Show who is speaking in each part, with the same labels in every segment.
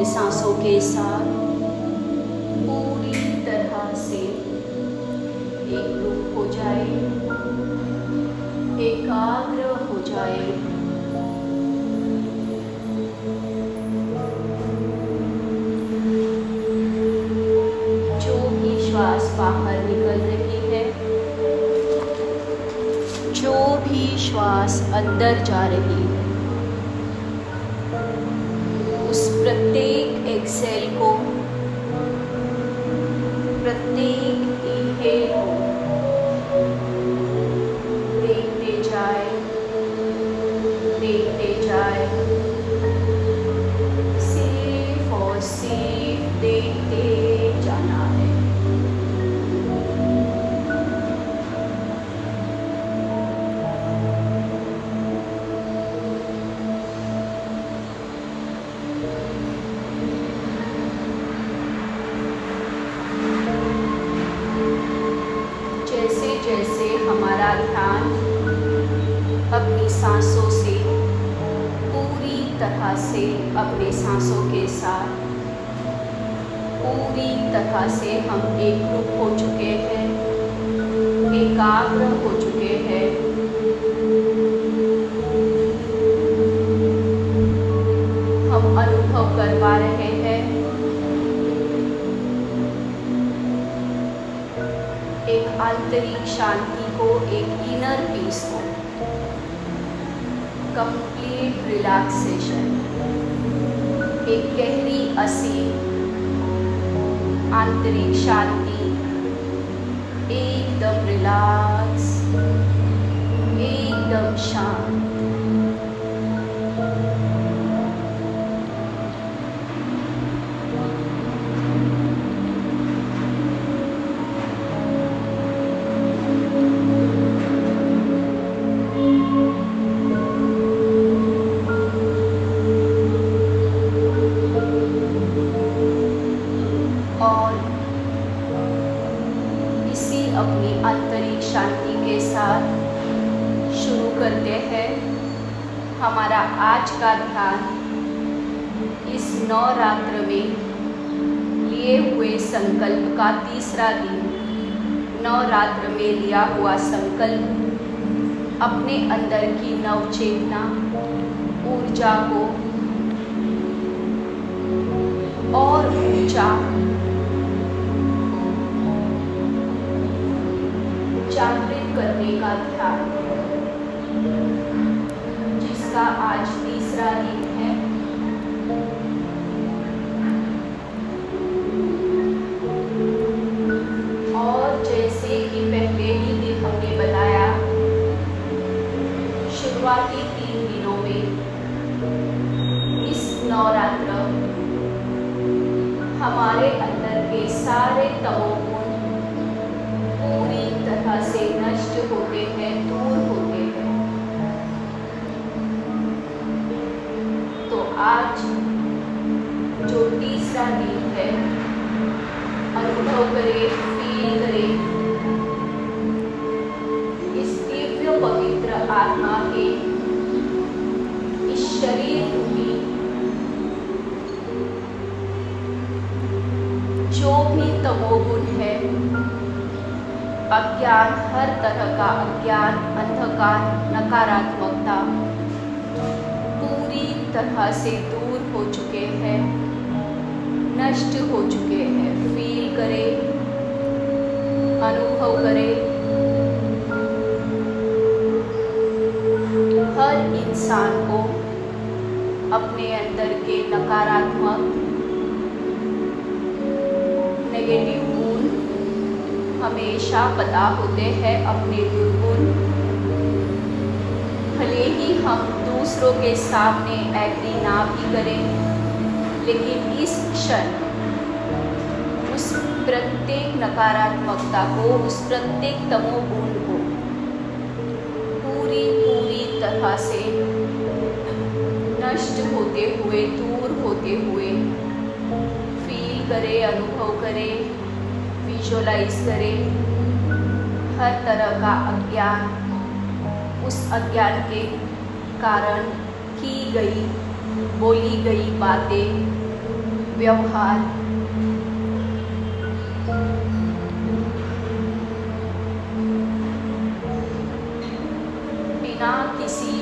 Speaker 1: सांसों के साथ पूरी तरह से एकरूप हो जाए, एकाग्र हो जाए। जो भी श्वास बाहर निकल रही है, जो भी श्वास अंदर जा रही है, उस प्रत्येक एक्सेल को, प्रत्येक इनहेल को देखते जाए, देखते जाए, सिर्फ और सिर्फ देखते जाना है। जैसे जैसे हमारा ध्यान अपनी सांसों से पूरी तरह से, अपने सांसों के साथ पूरी तरह से हम एकरूप हो चुके हैं, एकाग्र हो चुके हैं। हम अनुभव कर पा रहे हैं एक आंतरिक शांति को, एक इनर पीस को, कंप्लीट रिलैक्सेशन, एक गहरी असीम आंतरिक शांति, एकदम रिलैक्स, एकदम शांत। अपनी आंतरिक शांति के साथ शुरू करते हैं हमारा आज का ध्यान। इस नवरात्र में लिए हुए संकल्प का तीसरा दिन, नवरात्र में लिया हुआ संकल्प अपने अंदर की नव चेतना, ऊर्जा को और ऊंचा जागृत करने का ध्यान, जिसका आज तीसरा दिन है। और जैसे कि पहले ही दिन हमने बताया, शुरुआती 3 दिनों में इस नवरात्र हमारे अंदर के सारे तमोगुण पूरी तरह से नष्ट होते हैं, दूर होते हैं। तो आज जो तीसरा दिन है, अनुभव करें, फील करें इस दिव्य पवित्र आत्मा के, इस शरीर रूपी जो भी तमोगुण है, अज्ञान, हर तरह का अज्ञान, अंधकार, नकारात्मकता पूरी तरह से दूर हो चुके हैं, नष्ट हो चुके हैं। फील करें, अनुभव करें। हर इंसान को अपने अंदर के नकारात्मक, नेगेटिव गुण हमेशा पता होते हैं, अपने दुर्गुण। भले ही हम दूसरों के सामने एग्री ना भी करें, लेकिन इस क्षण उस प्रत्येक नकारात्मकता को, उस प्रत्येक तमोगुण को पूरी तरह से नष्ट होते हुए, दूर होते हुए फील करें, अनुभव करें, विजुअलाइज करें। हर तरह का अज्ञान, उस अज्ञान के कारण की गई, बोली गई बातें व्यवहार, बिना किसी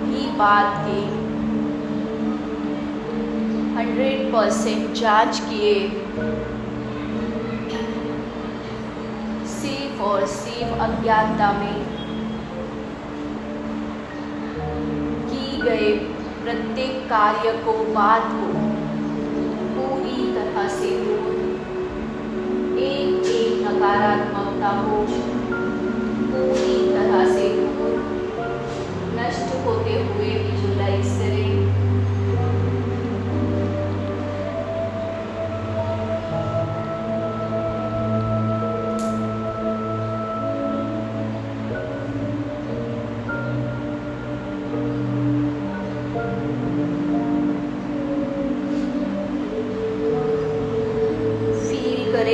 Speaker 1: भी बात के 100% जांच किए सिर्फ और सिर्फ अज्ञानता में की गए प्रत्येक कार्य को, बात को पूरी तरह से दूर, एक एक नकारात्मकता को पूरी तरह से दूर, नष्ट होते हुए विजुलाइज करें।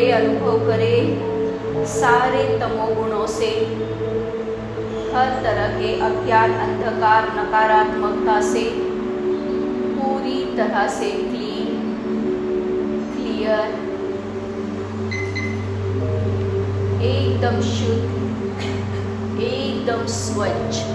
Speaker 1: अनुभव करें सारे तमोगुणों से, हर तरह के अज्ञान, अंधकार, नकारात्मकता से पूरी तरह से क्लीन, क्लियर, एकदम शुद्ध, एकदम स्वच्छ।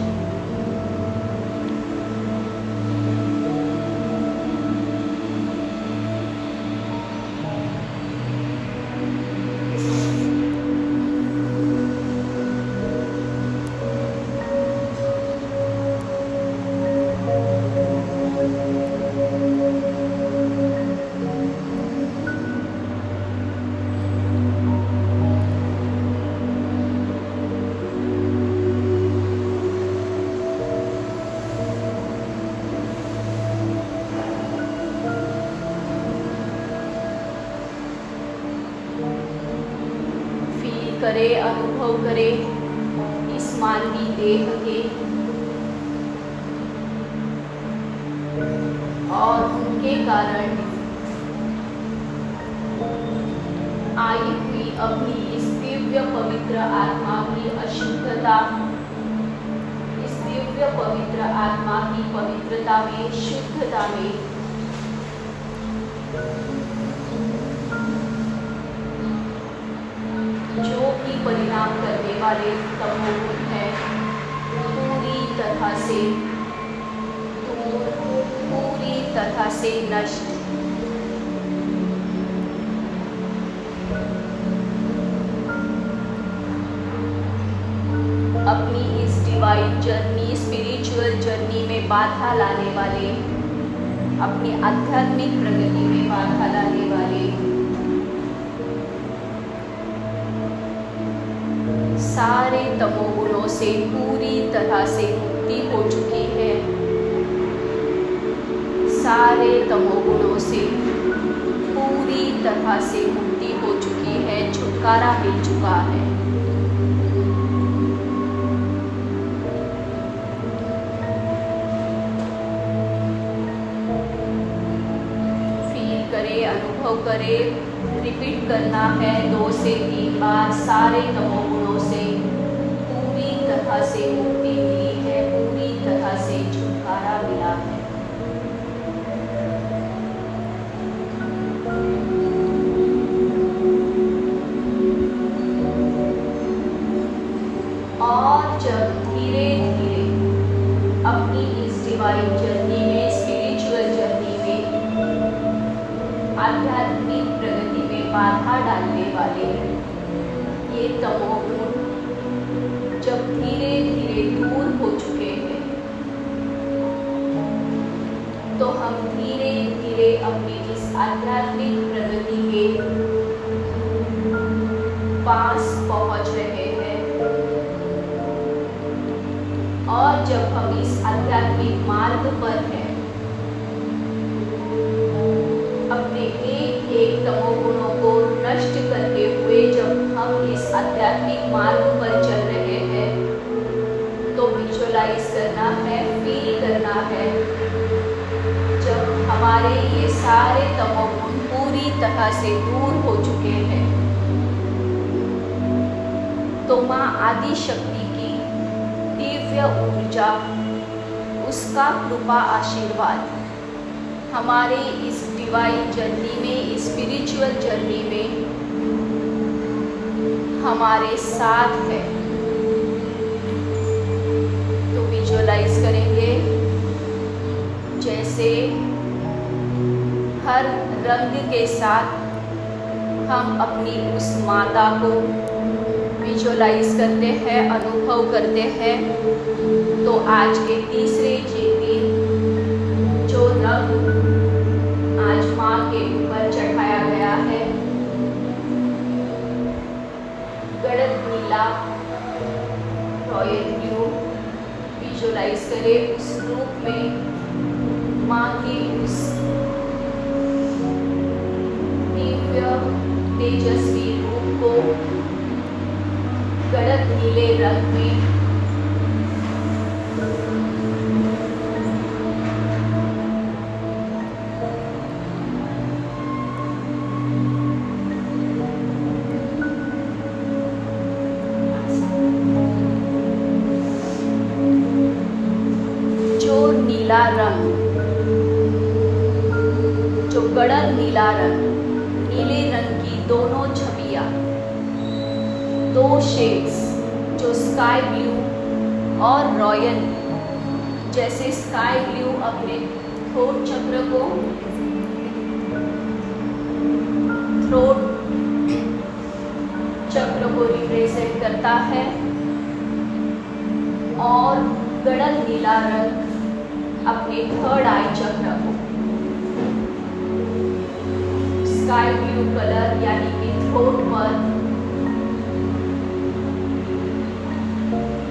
Speaker 1: करे, अनुभव करे इस मानवी देह के और उनके कारण आई हुई अपनी इस दिव्य पवित्र आत्मा की अशुद्धता, इस दिव्य पवित्र आत्मा की पवित्रता में, शुद्धता में जो भी परिणाम करने वाले तमोगुण है पूरी तरह से दूर, पूरी तरह से नष्ट। अपनी इस डिवाइन जर्नी, स्पिरिचुअल जर्नी में बाधा लाने वाले, अपनी आध्यात्मिक प्रगति में बाधा लाने वाले सारे तमोगुणों से पूरी तरह से मुक्ति हो चुकी है, सारे तमोगुणों से पूरी तरह से मुक्ति हो चुकी है, छुटकारा मिल चुका है। फील करे, अनुभव करे, रिपीट करना है 2 से 3 बार। सारे तमोगुणों से पूरी तरह से मुक्ति मिली है, पूरी तरह से छुटकारा मिला है। और जब धीरे धीरे अपनी इस डिवाइन जर्नी में, स्पिरिचुअल जर्नी में, आध्यात्मिक प्रगति में बाधा डालने वाले ये तमोगुण जब धीरे धीरे दूर हो चुके हैं, तो हम धीरे धीरे अपनी इस आध्यात्मिक प्रगति के पास पहुंच रहे हैं। और जब हम इस आध्यात्मिक मार्ग पर हैं, अपने एक एक तमोगुणों को नष्ट करते हुए जब हम इस आध्यात्मिक मार्ग पर चल रहे हैं, तो विजुअलाइज करना है, फील करना है, जब हमारे ये सारे तमोगुण पूरी तरह से दूर हो चुके हैं, तो माँ आदि शक्ति की दिव्य ऊर्जा, उसका कृपा आशीर्वाद हमारे इस डिवाइन जर्नी में, स्पिरिचुअल जर्नी में हमारे साथ है। तो विजुअलाइज करेंगे जैसे हर रंग के साथ हम अपनी उस माता को विजुअलाइज करते हैं, अनुभव करते हैं। तो आज के तीसरे दिन जो रंग आज माँ के ऊपर चढ़ाया गया है, गड़द नीला, रॉयल ब्लू, विजुअलाइज करें उस रूप में माँ की उस दिव्य तेजस्वी रूप को गड़द नीले रंग में जो नीला रंग, जो गड़द नीला रंग, नीले रंग की दोनों छवियां, दो शेड्स जो स्काई ब्लू और रॉयल, जैसे स्काई ब्लू अपने थ्रोट चक्र को, थ्रोट चक्र को रिप्रेजेंट करता है, और गड़द नीला रंग अपने थर्ड आई चक्र को, स्काई ब्लू कलर यानी कि थ्रोट पर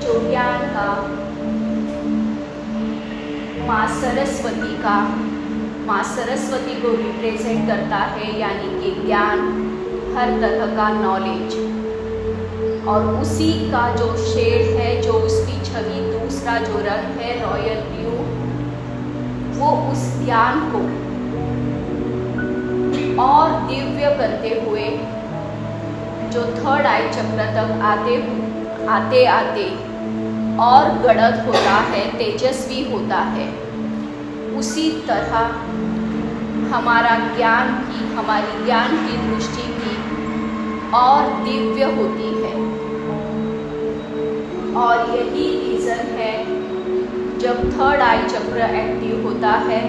Speaker 1: जो ज्ञान का, माँ सरस्वती को रिप्रेजेंट करता है, यानी कि ज्ञान, हर तरह का नॉलेज। और उसी का जो शेड है, जो उसकी छवि, दूसरा जो रंग है रॉयल ब्लू, वो उस ज्ञान को और दिव्य करते हुए जो थर्ड आई चक्र तक आते आते और गड़द होता है, तेजस्वी होता है। उसी तरह हमारी ज्ञान की दृष्टि भी और दिव्य होती है। और यही रीज़न है जब थर्ड आई चक्र एक्टिव होता है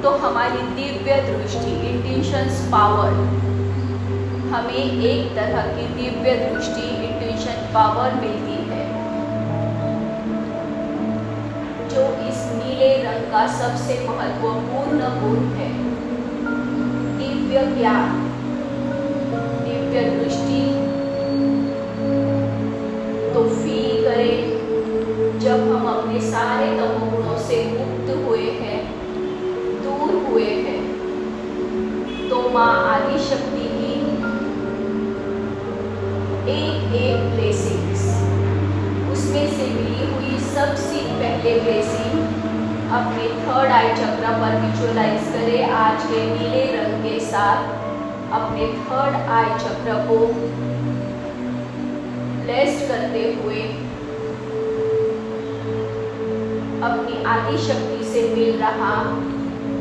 Speaker 1: तो हमारी दिव्य दृष्टि, इंट्यूशंस पावर, हमें एक तरह की दिव्य दृष्टि, इंट्यूशन पावर मिलती है, जो इस नीले रंग का सबसे महत्वपूर्ण गुण है। दिव्य ज्ञान, दिव्य दृष्टि। तो फील करें जब हम अपने सारे तमोगुणों से मुक्त हुए हैं, दूर हुए हैं, तो माँ आदि शक्ति की एक ब्लेसिंग्स, उसमें से मिली हुई सबसे पहले ब्लेसिंग अपने थर्ड आई चक्र पर विजुअलाइज करें। आज के नीले रंग के साथ अपने थर्ड आई चक्र को ब्लेस्ड करते हुए अपनी आदि शक्ति से मिल रहा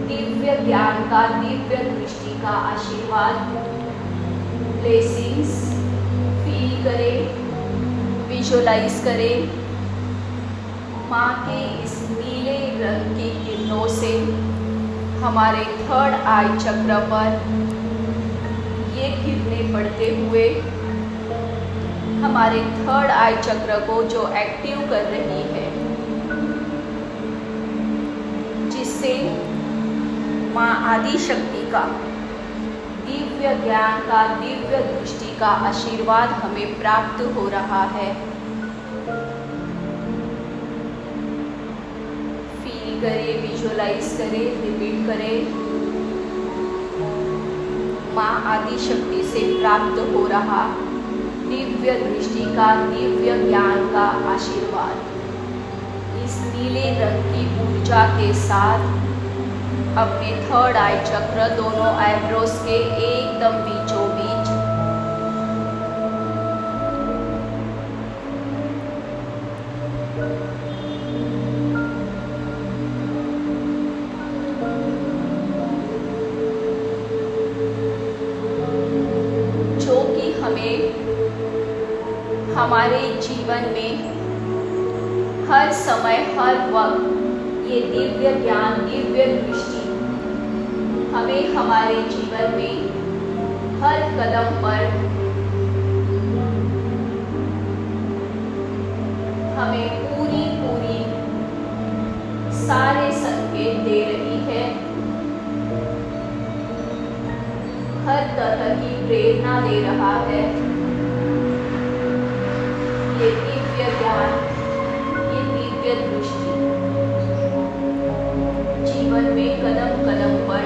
Speaker 1: दिव्य ज्ञान का, दिव्य दृष्टि का आशीर्वाद, ब्लेसिंग्स फील करें, विजुअलाइज करें। माँ के इस नीले रंग की किरणों से हमारे थर्ड आई चक्र पर ये किरणें पड़ते हुए हमारे थर्ड आई चक्र को जो एक्टिव कर रही है, जिससे माँ आदि शक्ति का, दिव्य ज्ञान का, दिव्य दृष्टि का आशीर्वाद हमें प्राप्त हो रहा है। फील करें, विजुअलाइज करें, रिपीट करें। माँ आदि शक्ति से प्राप्त हो रहा दिव्य दृष्टि का, दिव्य ज्ञान का आशीर्वाद इस नीले रंग की ऊर्जा के साथ अपने थर्ड आई चक्र, दोनों आईब्रोज के एकदम बीचों बीच हमारे जीवन में हर समय हर वक्त ये दिव्य ज्ञान, दिव्य दृष्टि हमें हमारे जीवन में हर कदम पर हमें पूरी सारे संकेत दे रही है, हर तरह की प्रेरणा दे रहा है। ये दिव्य ज्ञान, ये दिव्य दृष्टि जीवन में कदम कदम पर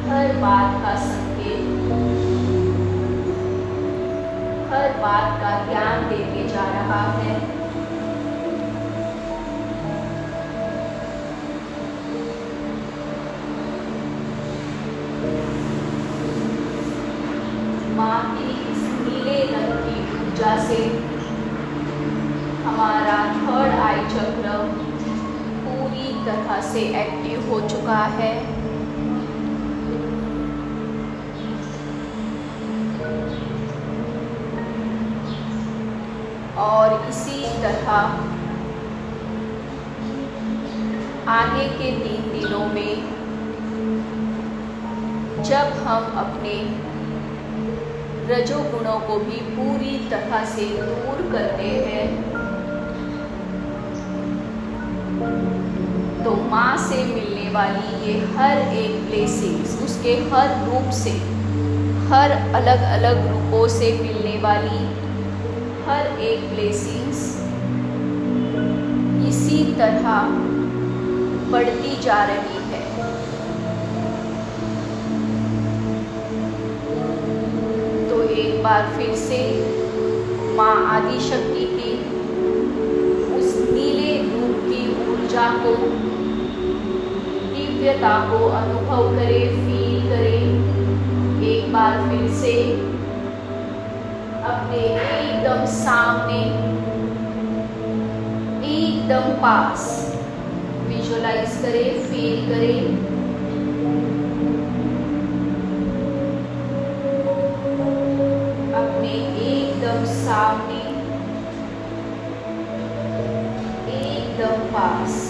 Speaker 1: हर बात का संकेत, हर बात का ज्ञान देके जा रहा है। माँ की इस नीले रंग की ऊर्जा से हमारा थर्ड आई चक्र पूरी तरह से एक्टिव हो चुका है। और इसी तरह आगे के 3 दिनों में जब हम अपने रजोगुणों को भी पूरी तरह से दूर करते हैं, तो माँ से मिलने वाली ये हर एक ब्लेसिंग्स, उसके हर रूप से, हर अलग अलग रूपों से मिलने वाली हर एक ब्लेसिंग्स इसी तरह बढ़ती जा रही है। तो एक बार फिर से माँ आदिशक्ति की उस नीले रूप की ऊर्जा को, दिव्यता को अनुभव करें, फील करें। एक बार फिर से अपने एकदम सामने, एकदम पास विजुअलाइज करें, फील करें। अपने एकदम सामने, एकदम पास।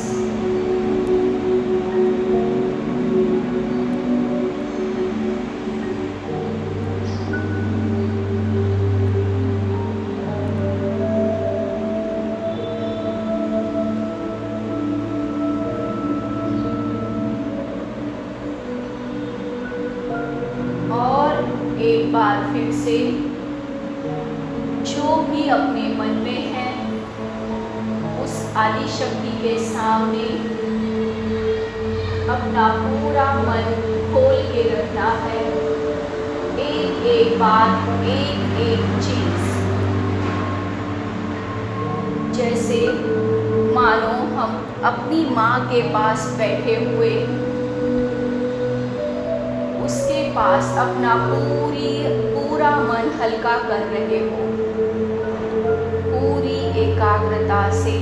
Speaker 1: एक बार फिर से जो भी अपने मन में है उस आदिशक्ति के सामने अपना पूरा मन खोल के रखना है। एक एक बात, एक एक चीज, जैसे मानो हम अपनी माँ के पास बैठे हुए उसके पास अपना पूरा मन हल्का कर रहे हो, पूरी एकाग्रता से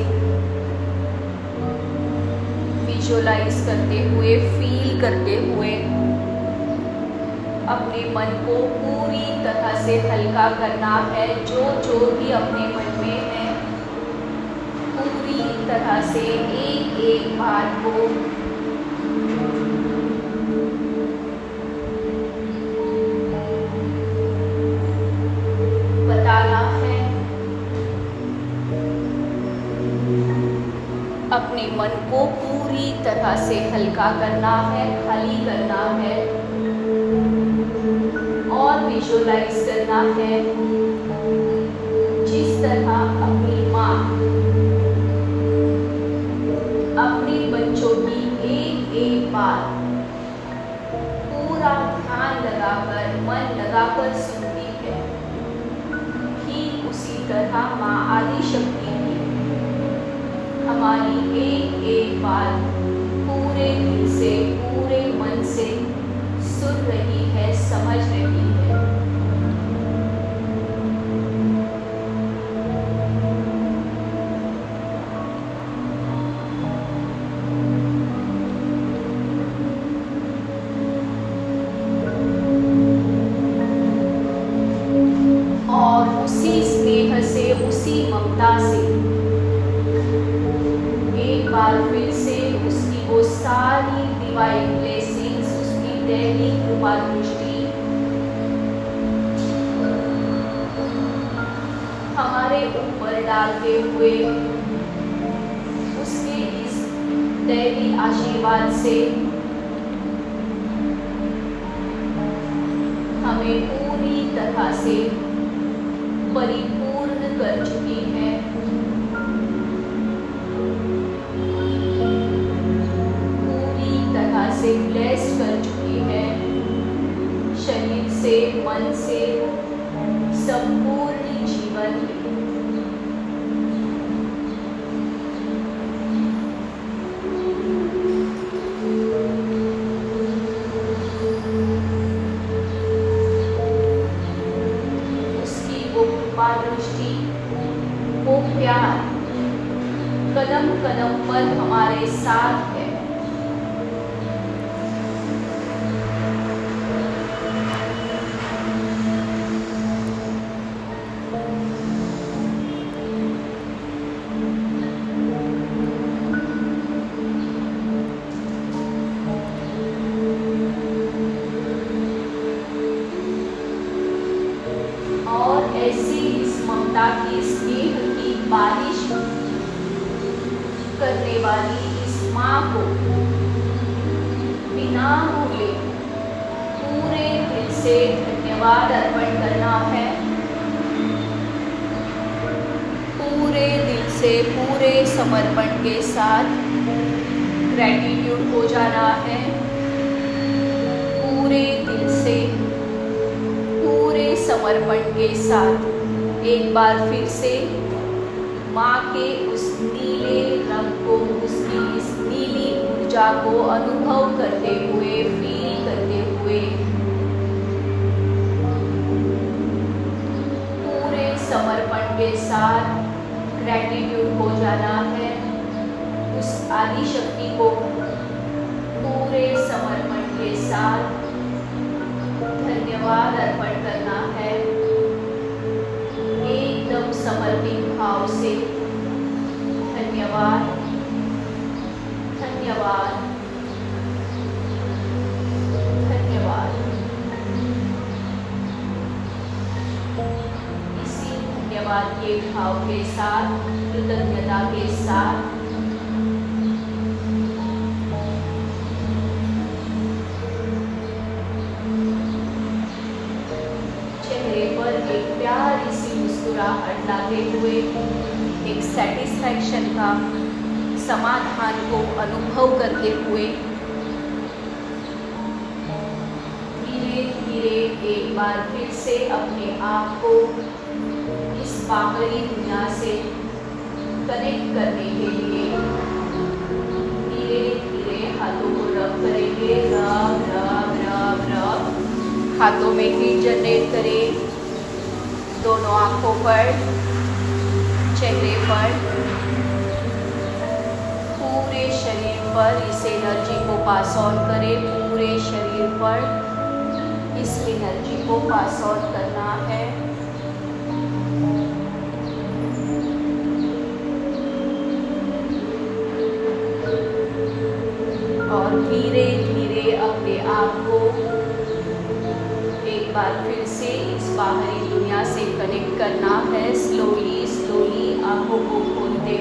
Speaker 1: विजुअलाइज करते हुए, फील करते हुए अपने मन को पूरी तरह से हल्का करना है। जो भी अपने मन में है पूरी तरह से एक एक बात को अपने मन को पूरी तरह से हल्का करना है, खाली करना है और विजुअलाइज करना है जिस तरह अपनी माँ अपने बच्चों की एक एक बात पूरा ध्यान लगाकर, मन लगाकर सुनती है। ठीक उसी तरह माँ आदिशक्ति हमारी एक एक बात पूरे दिल से, पूरे मन से सुन रही है, समझ रही है। ममता से एक बार फिर से उसकी वो सारी डिवाइन ब्लेसिंग्स, उसकी दैवी कृपा दृष्टि हमारे ऊपर डालते हुए उसके इस दैवी आशीर्वाद से हमें पूरी तरह से परिपूर्ण कर चुकी है। पूरी तरह से ब्लेस्ड कर चुकी है, शरीर से, मन से, संपूर्ण जीवन में। दृष्टि, वो प्यार कदम कदम पर हमारे साथ है। और ऐसी ममता की, स्नेह की बारिश करने वाली इस माँ को बिना भूले पूरे दिल से धन्यवाद अर्पण करना है। पूरे दिल से, पूरे समर्पण के साथ ग्रैटिट्यूड हो जाना है। पूरे दिल से, पूरे समर्पण के साथ एक बार फिर से माँ के उस नीले रंग को, उसकी इस नीली ऊर्जा को अनुभव करते हुए, फील करते हुए पूरे समर्पण के साथ ग्रैटिट्यूड हो जाना है। उस आदि शक्ति को पूरे समर्पण के साथ धन्यवाद अर्पण करना है। एकदम समर्पित भाव से धन्यवाद, धन्यवाद, धन्यवाद। इसी धन्यवाद के भाव के साथ, कृतज्ञता के साथ चेहरे पर एक प्यारी सी मुस्कुराहट लाते हुए, एक सेटिस्फैक्शन का, समाधान को अनुभव करते हुए धीरे धीरे एक बार फिर से अपने आप को इस बाहरी दुनिया से कनेक्ट करने के लिए धीरे धीरे हाथों को रब करेंगे। रब रब रब रब, हाथों में हीट जनरेट करें, दोनों आंखों पर, चेहरे पर, पूरे शरीर पर इस एनर्जी को पास ऑन करें। पूरे शरीर पर इस एनर्जी को पास ऑन करना है। और धीरे धीरे अपने आप को एक बार फिर से इस बाहरी दुनिया से कनेक्ट करना है। स्लोली स्लोली आंखों को खोलते